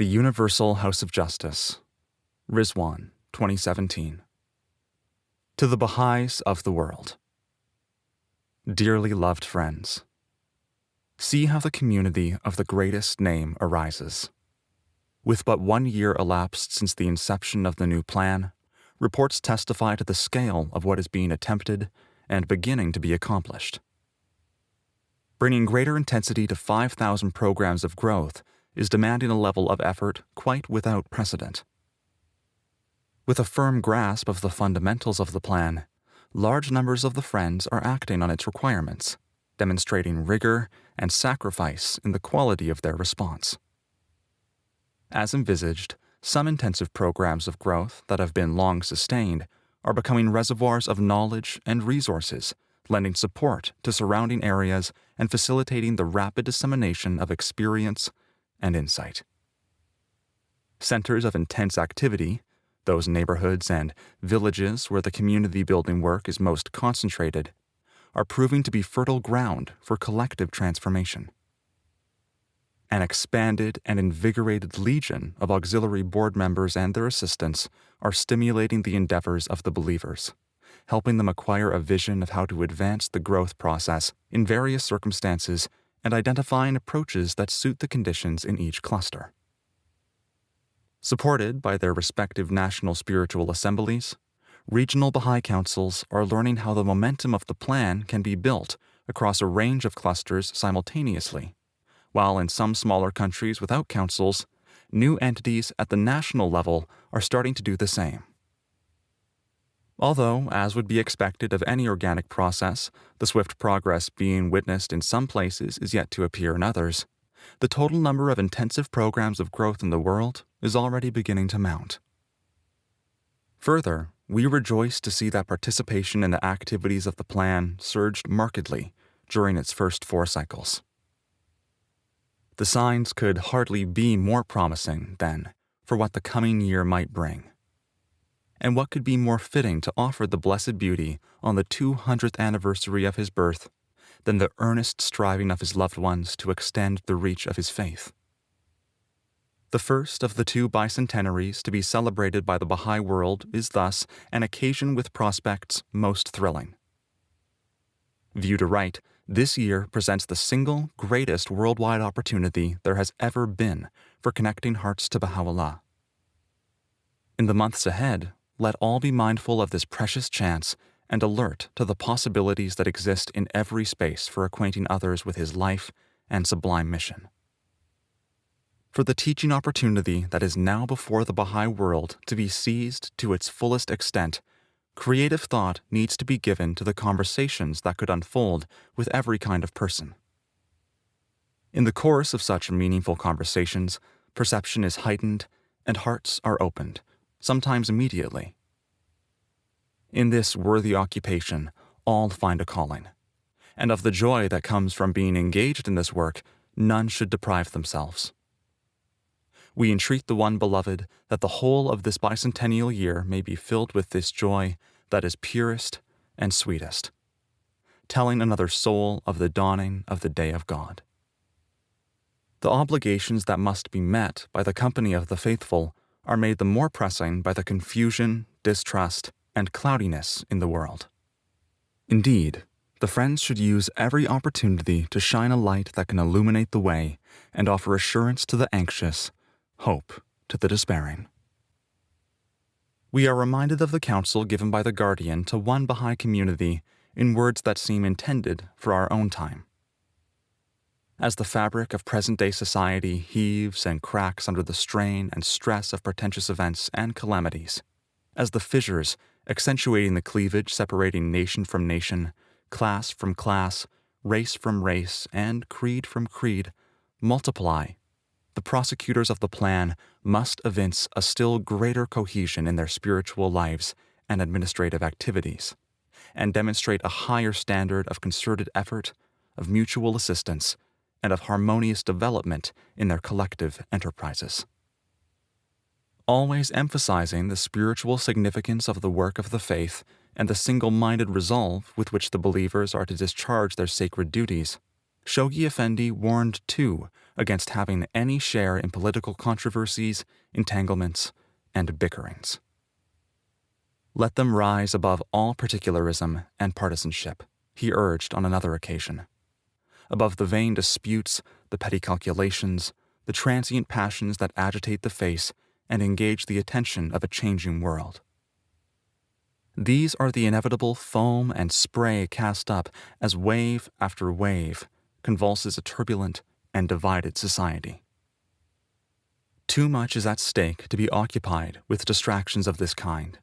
The Universal House of Justice, Ridvan, 2017. To the Baha'is of the world. Dearly loved friends, see how the community of the greatest name arises. With but 1 year elapsed since the inception of the new plan, reports testify to the scale of what is being attempted and beginning to be accomplished. Bringing greater intensity to 5,000 programs of growth is demanding a level of effort quite without precedent. With a firm grasp of the fundamentals of the plan, large numbers of the friends are acting on its requirements, demonstrating rigor and sacrifice in the quality of their response. As envisaged, some intensive programs of growth that have been long sustained are becoming reservoirs of knowledge and resources, lending support to surrounding areas and facilitating the rapid dissemination of experience and insight. Centers of intense activity, those neighborhoods and villages where the community building work is most concentrated, are proving to be fertile ground for collective transformation. An expanded and invigorated legion of auxiliary board members and their assistants are stimulating the endeavors of the believers, helping them acquire a vision of how to advance the growth process in various circumstances and identifying approaches that suit the conditions in each cluster. Supported by their respective national spiritual assemblies, regional Baha'i councils are learning how the momentum of the plan can be built across a range of clusters simultaneously, while in some smaller countries without councils, new entities at the national level are starting to do the same. Although, as would be expected of any organic process, the swift progress being witnessed in some places is yet to appear in others, the total number of intensive programs of growth in the world is already beginning to mount. Further, we rejoice to see that participation in the activities of the plan surged markedly during its first 4 cycles. The signs could hardly be more promising, then, for what the coming year might bring. And what could be more fitting to offer the Blessed Beauty on the 200th anniversary of his birth than the earnest striving of his loved ones to extend the reach of his faith? The first of the 2 bicentenaries to be celebrated by the Baha'i world is thus an occasion with prospects most thrilling. Viewed aright, this year presents the single greatest worldwide opportunity there has ever been for connecting hearts to Baha'u'llah. In the months ahead, let all be mindful of this precious chance and alert to the possibilities that exist in every space for acquainting others with his life and sublime mission. For the teaching opportunity that is now before the Baha'i world to be seized to its fullest extent, creative thought needs to be given to the conversations that could unfold with every kind of person. In the course of such meaningful conversations, perception is heightened and hearts are opened, sometimes immediately. In this worthy occupation, all find a calling, and of the joy that comes from being engaged in this work, none should deprive themselves. We entreat the One Beloved that the whole of this bicentennial year may be filled with this joy that is purest and sweetest, telling another soul of the dawning of the day of God. The obligations that must be met by the company of the faithful are made the more pressing by the confusion, distrust, and cloudiness in the world. Indeed, the friends should use every opportunity to shine a light that can illuminate the way and offer assurance to the anxious, hope to the despairing. We are reminded of the counsel given by the Guardian to one Baha'i community in words that seem intended for our own time. As the fabric of present-day society heaves and cracks under the strain and stress of portentous events and calamities, as the fissures accentuating the cleavage separating nation from nation, class from class, race from race, and creed from creed, multiply, the prosecutors of the plan must evince a still greater cohesion in their spiritual lives and administrative activities, and demonstrate a higher standard of concerted effort, of mutual assistance, and of harmonious development in their collective enterprises. Always emphasizing the spiritual significance of the work of the faith and the single-minded resolve with which the believers are to discharge their sacred duties, Shoghi Effendi warned, too, against having any share in political controversies, entanglements, and bickerings. Let them rise above all particularism and partisanship, he urged on another occasion. Above the vain disputes, the petty calculations, the transient passions that agitate the face and engage the attention of a changing world. These are the inevitable foam and spray cast up as wave after wave convulses a turbulent and divided society. Too much is at stake to be occupied with distractions of this kind.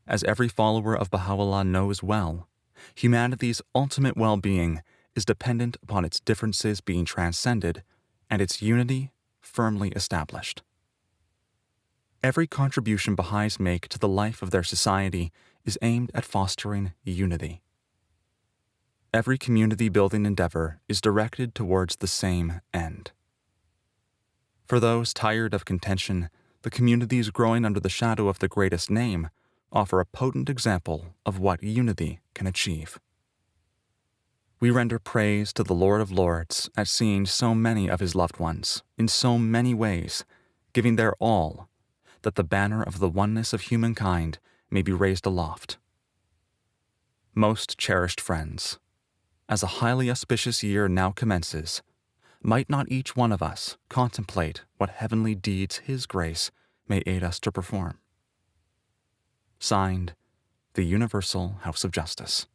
As every follower of Baha'u'llah knows well, humanity's ultimate well-being is dependent upon its differences being transcended and its unity firmly established. Every contribution Baha'is make to the life of their society is aimed at fostering unity. Every community-building endeavor is directed towards the same end. For those tired of contention, the communities growing under the shadow of the greatest name offer a potent example of what unity can achieve. We render praise to the Lord of Lords at seeing so many of his loved ones, in so many ways, giving their all, that the banner of the oneness of humankind may be raised aloft. Most cherished friends, as a highly auspicious year now commences, might not each one of us contemplate what heavenly deeds His grace may aid us to perform? Signed, the Universal House of Justice.